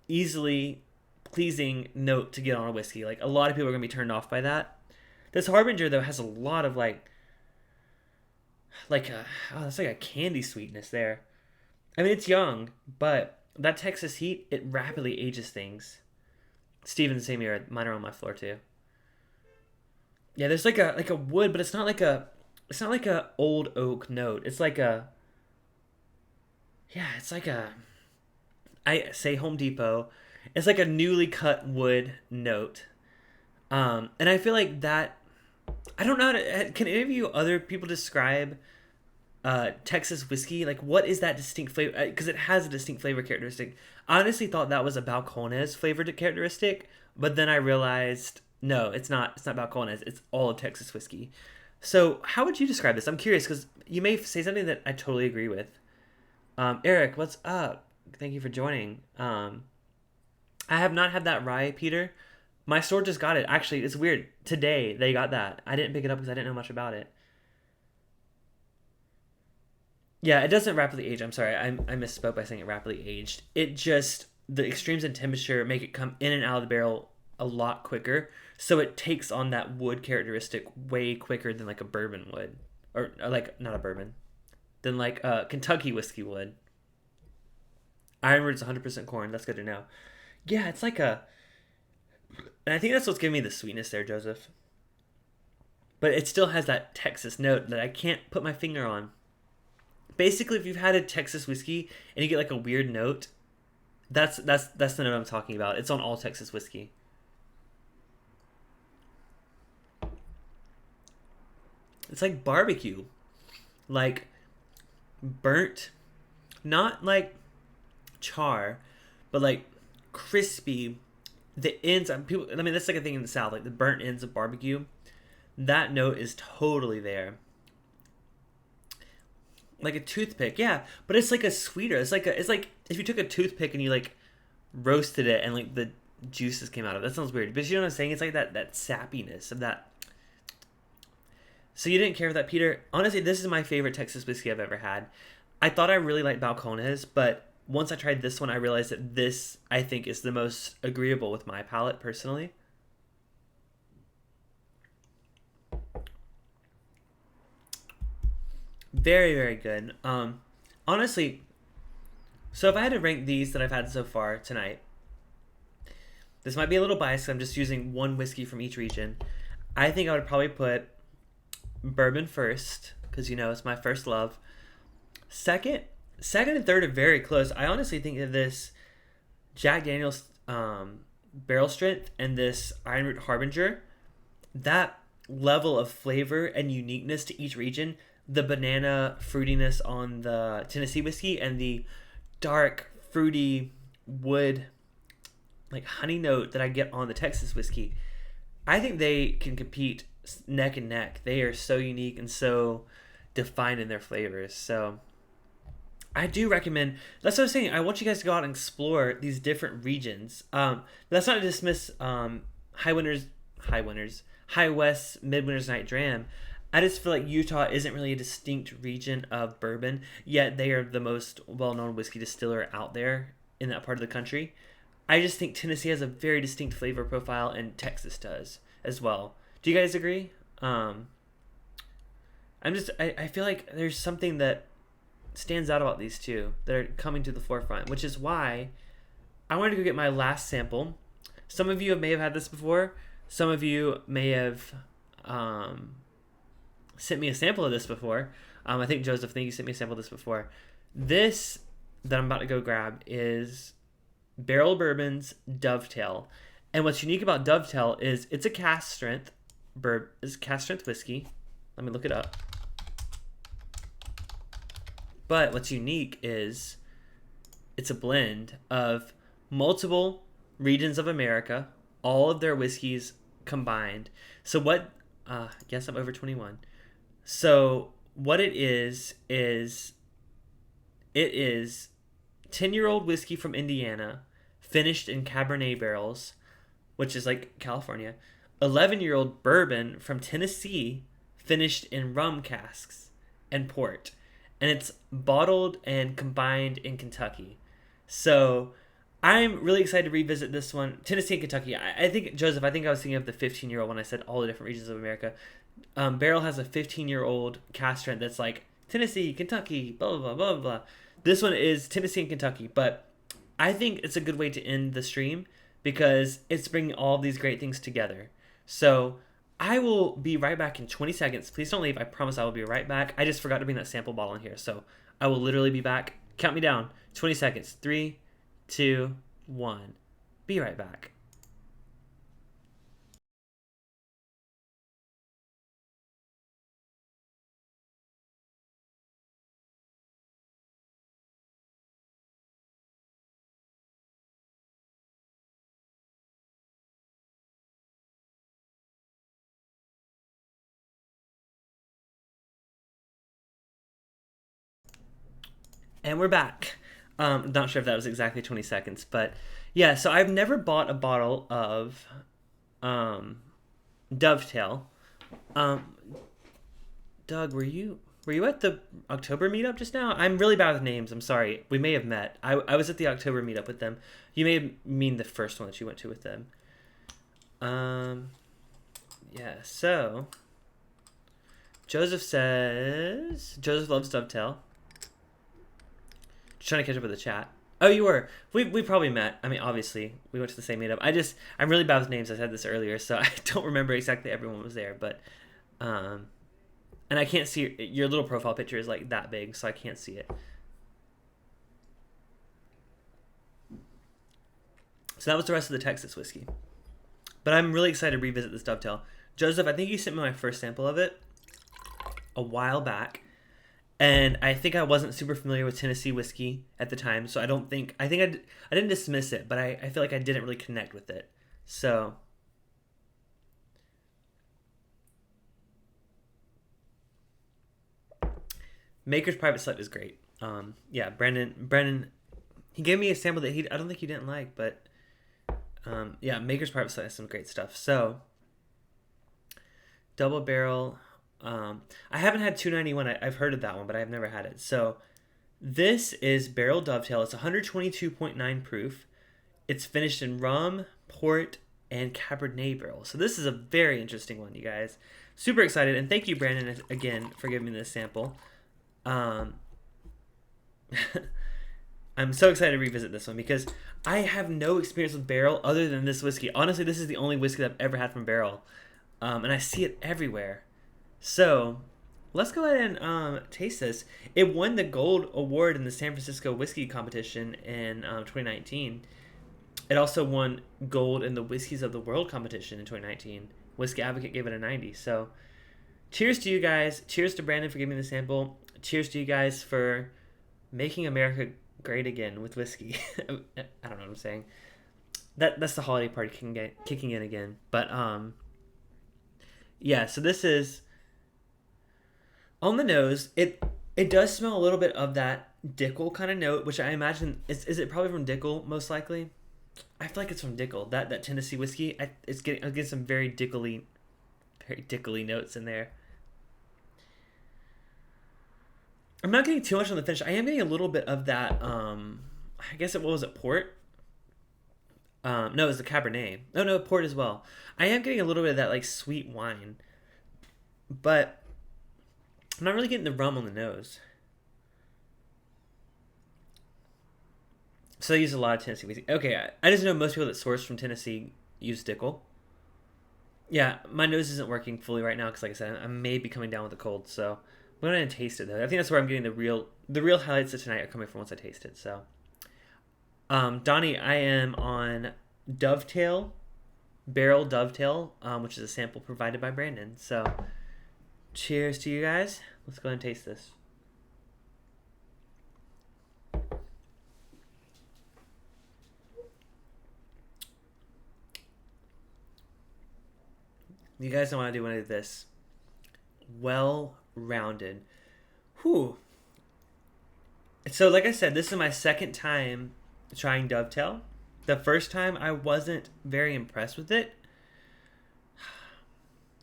easily pleasing note to get on a whiskey. Like, a lot of people are going to be turned off by that. This Harbinger, though, has a lot of it's like a candy sweetness there. I mean, it's young, but that Texas heat, it rapidly ages things. Steven, the same year, mine are on my floor too. Yeah, there's like a wood, but it's not like a old oak note. It's like I say Home Depot. It's like a newly cut wood note. And I feel like that, I don't know how to, can any of you other people describe Texas whiskey? Like, what is that distinct flavor? Because it has a distinct flavor characteristic. I honestly thought that was a Balcones flavored characteristic, but then I realized, no, it's not Balcones. It's all of Texas whiskey. So how would you describe this? I'm curious, because you may say something that I totally agree with. Eric, what's up? Thank you for joining. I have not had that rye, Peter. My store just got it. Actually, it's weird. Today, they got that. I didn't pick it up because I didn't know much about it. Yeah, it doesn't rapidly age. I'm sorry. I misspoke by saying it rapidly aged. It just, the extremes in temperature make it come in and out of the barrel a lot quicker. So it takes on that wood characteristic way quicker than like a bourbon would. Or like, not a bourbon. Than like Kentucky whiskey would. Ironwood's 100% corn. That's good to know. Yeah, it's like and I think that's what's giving me the sweetness there, Joseph. But it still has that Texas note that I can't put my finger on. Basically, if you've had a Texas whiskey and you get like a weird note, that's the note I'm talking about. It's on all Texas whiskey. It's like barbecue. Like burnt, not like char, but like crispy. The ends, people, I mean, that's like a thing in the South, like the burnt ends of barbecue. That note is totally there. Like a toothpick, yeah, but it's like a sweeter. It's like if you took a toothpick and you like roasted it and like the juices came out of it. That sounds weird, but you know what I'm saying? It's like that sappiness of that. So you didn't care for that, Peter? Honestly, this is my favorite Texas whiskey I've ever had. I thought I really liked Balcones, but once I tried this one, I realized that this, I think, is the most agreeable with my palate, personally. Very, very good. Honestly, so if I had to rank these that I've had so far tonight, this might be a little biased. I'm just using one whiskey from each region. I think I would probably put bourbon first, because, you know, it's my first love. Second and third are very close. I honestly think that this Jack Daniels barrel strength and this Ironwood Harbinger, that level of flavor and uniqueness to each region, the banana fruitiness on the Tennessee whiskey and the dark fruity wood like honey note that I get on the Texas whiskey, I think they can compete neck and neck. They are so unique and so defined in their flavors. So I do recommend. That's what I was saying. I want you guys to go out and explore these different regions. That's not to dismiss high winters, high winters, high west, midwinters, night dram. I just feel like Utah isn't really a distinct region of bourbon, yet they are the most well-known whiskey distiller out there in that part of the country. I just think Tennessee has a very distinct flavor profile, and Texas does as well. Do you guys agree? I feel like there's something that stands out about these two that are coming to the forefront, which is why I wanted to go get my last sample. Some of you may have had this before. Some of you may have sent me a sample of this before. I think Joseph, you sent me a sample of this before. This that I'm about to go grab is Barrel Bourbon's Dovetail. And what's unique about Dovetail is it's a cask strength whiskey. Let me look it up. But what's unique is it's a blend of multiple regions of America, all of their whiskeys combined. So what, yes, I'm over 21. So what it is it is 10-year-old whiskey from Indiana, finished in Cabernet barrels, which is like California. 11-year-old bourbon from Tennessee, finished in rum casks and port. And it's bottled and combined in Kentucky. So I'm really excited to revisit this one. Tennessee and Kentucky. I think, Joseph, I was thinking of the 15-year-old when I said all the different regions of America. Barrel has a 15-year-old cask strength that's like Tennessee, Kentucky, blah, blah, blah, blah, blah. This one is Tennessee and Kentucky. But I think it's a good way to end the stream because it's bringing all of these great things together. So I will be right back in 20 seconds. Please don't leave. I promise I will be right back. I just forgot to bring that sample bottle in here. So I will literally be back. Count me down. 20 seconds. 3, 2, 1. Be right back. And we're back. Not sure if that was exactly 20 seconds, but yeah, so I've never bought a bottle of Dovetail. Um, Doug, were you at the October meetup just now? I'm really bad with names. I'm sorry. We may have met. I was at the October meetup with them. You may mean the first one that you went to with them. Yeah, so Joseph loves Dovetail. Just trying to catch up with the chat. Oh, you were. We probably met. I mean, obviously, we went to the same meetup. I'm really bad with names. I said this earlier, so I don't remember exactly everyone was there. But, and I can't see your little profile picture is like that big, so I can't see it. So that was the rest of the Texas whiskey. But I'm really excited to revisit this Dovetail. Joseph, I think you sent me my first sample of it a while back. And I think I wasn't super familiar with Tennessee whiskey at the time, so I didn't dismiss it, but I feel like I didn't really connect with it. So Maker's Private Select is great. Yeah, Brandon, he gave me a sample that I don't think he didn't like, but yeah, Maker's Private Select has some great stuff. So double barrel. I haven't had 291. I've heard of that one, but I've never had it. So this is Barrel Dovetail. It's 122.9 proof. It's finished in rum, port, and Cabernet barrel. So this is a very interesting one, you guys. Super excited, and thank you, Brandon, again for giving me this sample. I'm so excited to revisit this one because I have no experience with Barrel other than this whiskey. Honestly, this is the only whiskey that I've ever had from Barrel, and I see it everywhere. So let's go ahead and taste this. It won the gold award in the San Francisco whiskey competition in 2019. It also won gold in the Whiskeys of the World competition in 2019. Whiskey Advocate gave it a 90. So cheers to you guys. Cheers to Brandon for giving me the sample. Cheers to you guys for making America great again with whiskey. I don't know what I'm saying. That's the holiday party kicking in again. But yeah, so this is on the nose. It does smell a little bit of that Dickel kind of note, which I imagine is it probably from Dickel most likely. I feel like it's from Dickel. That Tennessee whiskey, I'm getting some very dickly notes in there. I'm not getting too much on the finish. I am getting a little bit of that. I guess what was it, port? No, it was the Cabernet. Oh no, port as well. I am getting a little bit of that like sweet wine, but I'm not really getting the rum on the nose. So I use a lot of Tennessee whiskey. Okay, I just know most people that source from Tennessee use Dickel. Yeah, my nose isn't working fully right now because, like I said, I may be coming down with a cold. So I'm gonna taste it though. I think that's where I'm getting the real highlights of tonight are coming from once I taste it. So, Donnie, I am on Dovetail, Barrel Dovetail, which is a sample provided by Brandon. So, cheers to you guys. Let's go ahead and taste this. You guys know what I do when I do this. Well-rounded. Whew. So, like I said, this is my second time trying Dovetail. The first time I wasn't very impressed with it.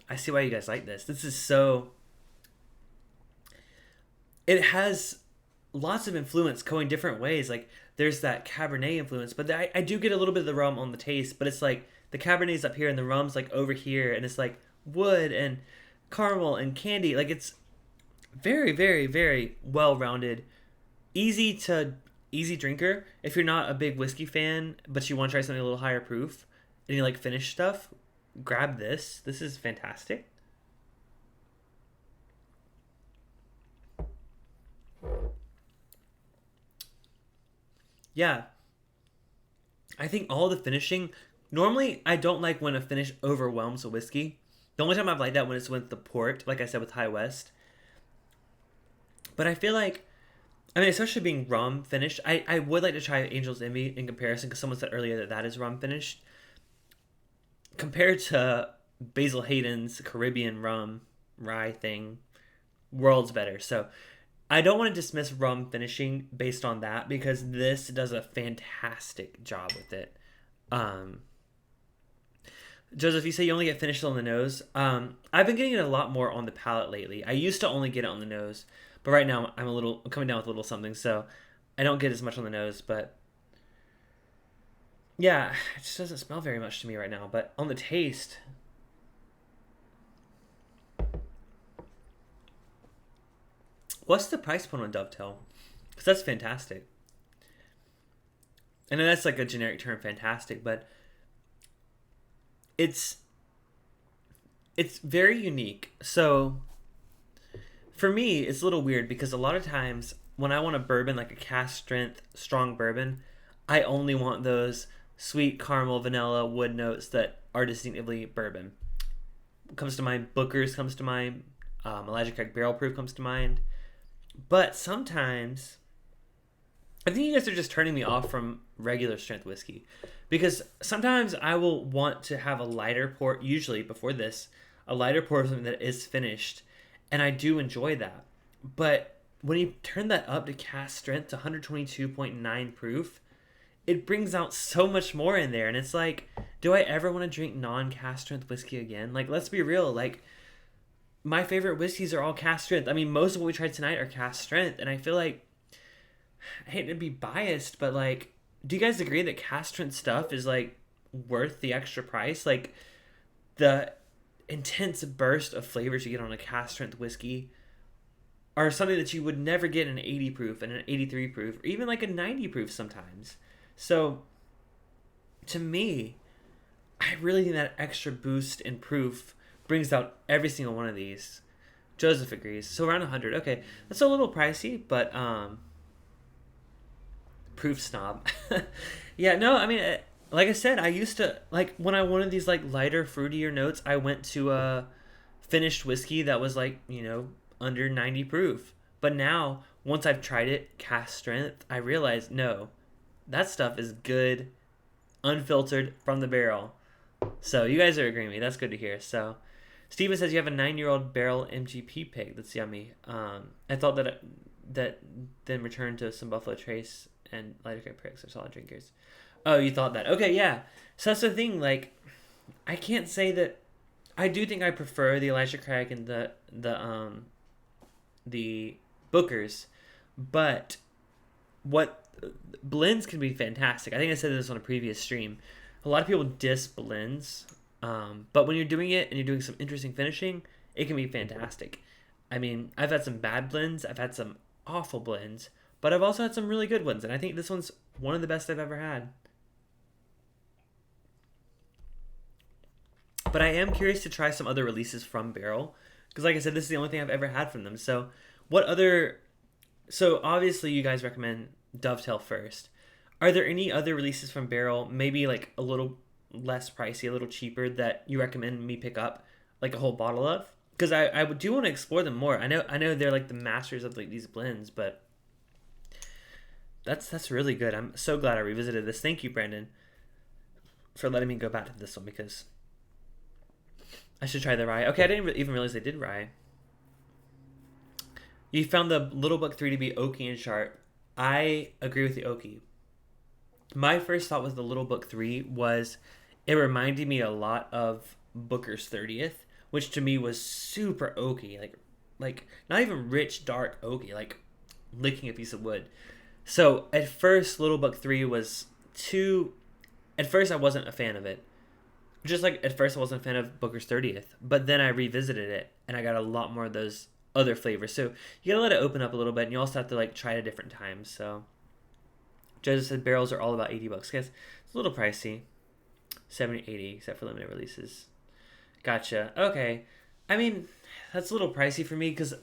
I see why you guys like this. This is so... It has lots of influence going different ways. Like, there's that Cabernet influence, but I do get a little bit of the rum on the taste, but it's like the Cabernet's up here and the rum's like over here, and it's like wood and caramel and candy. Like, it's very, very, very well-rounded. Easy drinker. If you're not a big whiskey fan, but you want to try something a little higher proof, and you like finished stuff, grab this. This is fantastic. Yeah. I think all the finishing... Normally, I don't like when a finish overwhelms a whiskey. The only time I've liked that when it's with the port, like I said with High West. But I feel like... I mean, especially being rum finished, I would like to try Angel's Envy in comparison, because someone said earlier that is rum finished. Compared to Basil Hayden's Caribbean rum rye thing, worlds better. So I don't want to dismiss rum finishing based on that, because this does a fantastic job with it. Joseph, you say you only get finished on the nose. I've been getting it a lot more on the palate lately. I used to only get it on the nose, but right now I'm coming down with a little something, so I don't get as much on the nose. But yeah, it just doesn't smell very much to me right now. But on the taste, what's the price point on Dovetail? Because that's fantastic. And that's like a generic term, fantastic, but it's very unique. So for me, it's a little weird because a lot of times when I want a bourbon, like a cask strength strong bourbon, I only want those sweet caramel, vanilla, wood notes that are distinctively bourbon. Comes to mind, Booker's comes to mind, Elijah Craig Barrel Proof comes to mind. But sometimes, I think you guys are just turning me off from regular strength whiskey, because sometimes I will want to have a lighter pour, usually before this, a lighter pour of something that is finished, and I do enjoy that. But when you turn that up to cask strength to 122.9 proof, it brings out so much more in there, and it's like, do I ever want to drink non-cask strength whiskey again? Like, let's be real, like, my favorite whiskeys are all cask strength. I mean, most of what we tried tonight are cask strength, and I feel like, I hate to be biased, but like, do you guys agree that cask strength stuff is like worth the extra price? Like, the intense burst of flavors you get on a cask strength whiskey are something that you would never get in an 80 proof and an 83 proof, or even like a 90 proof sometimes. So to me, I really think that extra boost in proof brings out every single one of these. Joseph agrees. So around 100. Okay, that's a little pricey, but proof snob. Yeah, no, I mean, like I said, I used to, like, when I wanted these like lighter, fruitier notes, I went to a finished whiskey that was like, under 90 proof. But now, once I've tried it, cask strength, I realized, no, that stuff is good, unfiltered from the barrel. So you guys are agreeing with me. That's good to hear. So Steven says you have a 9-year-old barrel MGP pig. That's yummy. I thought that that then returned to some Buffalo Trace and lighter grade pricks are solid drinkers. Oh, you thought that? Okay, yeah. So that's the thing. Like, I can't say that. I do think I prefer the Elijah Craig and the Bookers, but what blends can be fantastic. I think I said this on a previous stream. A lot of people diss blends, but when you're doing it and you're doing some interesting finishing, it can be fantastic. I mean, I've had some bad blends, I've had some awful blends, but I've also had some really good ones, and I think this one's one of the best I've ever had. But I am curious to try some other releases from Barrel, because like I said, this is the only thing I've ever had from them. So what other... So obviously you guys recommend Dovetail first. Are there any other releases from Barrel, maybe like a little less pricey, a little cheaper, that you recommend me pick up like a whole bottle of? Because I do want to explore them more. I know they're like the masters of like these blends, but that's really good. I'm so glad I revisited this. Thank you, Brandon, for letting me go back to this one, because I should try the rye. Okay, I didn't even realize they did rye. You found the Little Book 3 to be oaky and sharp. I agree with the oaky. My first thought with the Little Book 3 was it reminded me a lot of Booker's 30th, which to me was super oaky. Like not even rich, dark oaky, like licking a piece of wood. So at first, Little Book 3 was too... At first, I wasn't a fan of it. Just like at first I wasn't a fan of Booker's 30th, but then I revisited it and I got a lot more of those other flavors. So you gotta let it open up a little bit, and you also have to like try it at different times. So Joseph said barrels are all about $80. Guys, it's a little pricey, 70, 80, except for limited releases. Gotcha. Okay, I mean that's a little pricey for me because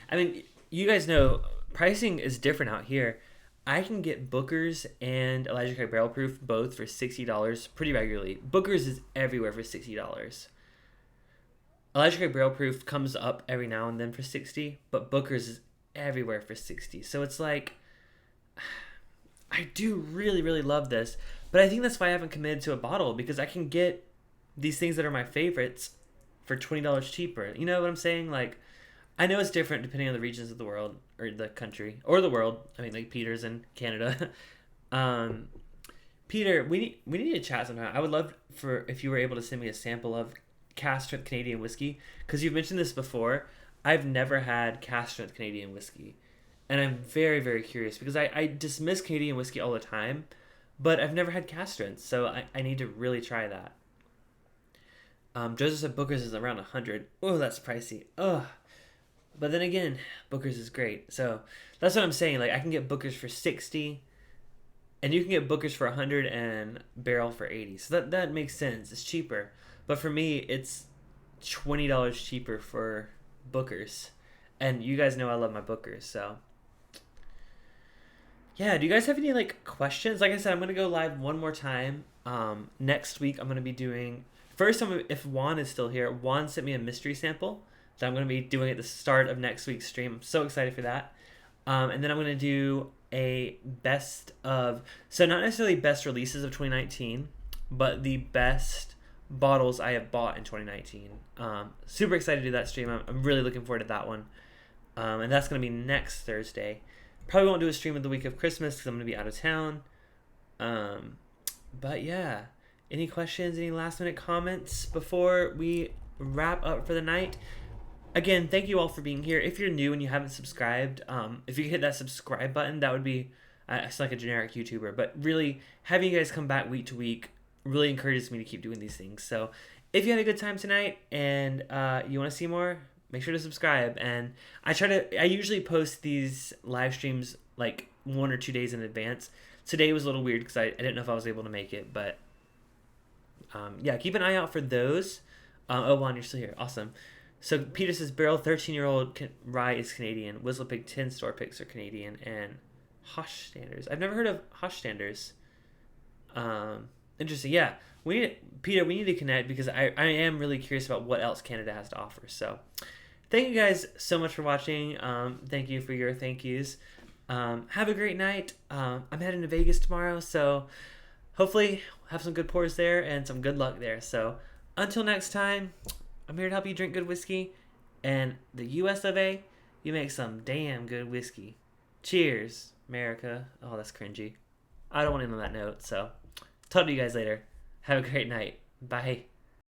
I mean you guys know pricing is different out here. I can get Booker's and Elijah Craig Barrel Proof both for $60 pretty regularly. Booker's is everywhere for $60. Elijah Craig Barrel Proof comes up every now and then for $60, but Booker's is everywhere for $60. So it's like, I do really, really love this, but I think that's why I haven't committed to a bottle, because I can get these things that are my favorites for $20 cheaper. You know what I'm saying? Like, I know it's different depending on the regions of the world, or the country, or the world. I mean, like Peter's in Canada. Peter, we need to chat sometime. I would love for if you were able to send me a sample of cask strength Canadian whiskey, because you've mentioned this before. I've never had cask strength Canadian whiskey, and I'm very, very curious, because I dismiss Canadian whiskey all the time, but I've never had cask strength, so I need to really try that. Joseph said Booker's is around 100. Oh, that's pricey. Ugh. But then again, Booker's is great. So that's what I'm saying. Like, I can get Booker's for 60, and you can get Booker's for 100 and Barrel for 80. So that makes sense. It's cheaper. But for me, it's $20 cheaper for Booker's. And you guys know I love my Booker's, so... Yeah, do you guys have any, like, questions? Like I said, I'm going to go live one more time. Next week, I'm going to be doing... First, if Juan is still here, Juan sent me a mystery sample that I'm going to be doing at the start of next week's stream. I'm so excited for that. And then I'm going to do a best of... So not necessarily best releases of 2019, but the best bottles I have bought in 2019. Super excited to do that stream. I'm really looking forward to that one. And that's going to be next Thursday. Probably won't do a stream of the week of Christmas because I'm going to be out of town. But yeah. Any questions? Any last minute comments before we wrap up for the night? Again, thank you all for being here. If you're new and you haven't subscribed, if you hit that subscribe button, that would be, I sound like a generic YouTuber, but really having you guys come back week to week really encourages me to keep doing these things. So if you had a good time tonight and you want to see more, make sure to subscribe. And I usually post these live streams like 1 or 2 days in advance. Today was a little weird because I didn't know if I was able to make it, but yeah, keep an eye out for those. Oh, Juan, you're still here. Awesome. So Peter says Barrel 13-year-old rye is Canadian. Whistlepig 10 store picks are Canadian, and Hochstanders. I've never heard of Hochstanders. Interesting. Yeah, Peter, we need to connect because I am really curious about what else Canada has to offer. So thank you guys so much for watching. Thank you for your thank yous. Have a great night. I'm heading to Vegas tomorrow, so hopefully have some good pours there and some good luck there. So until next time, I'm here to help you drink good whiskey, and the US of A, you make some damn good whiskey. Cheers, America. Oh, that's cringy. I don't want to end on that note, so talk to you guys later. Have a great night. Bye.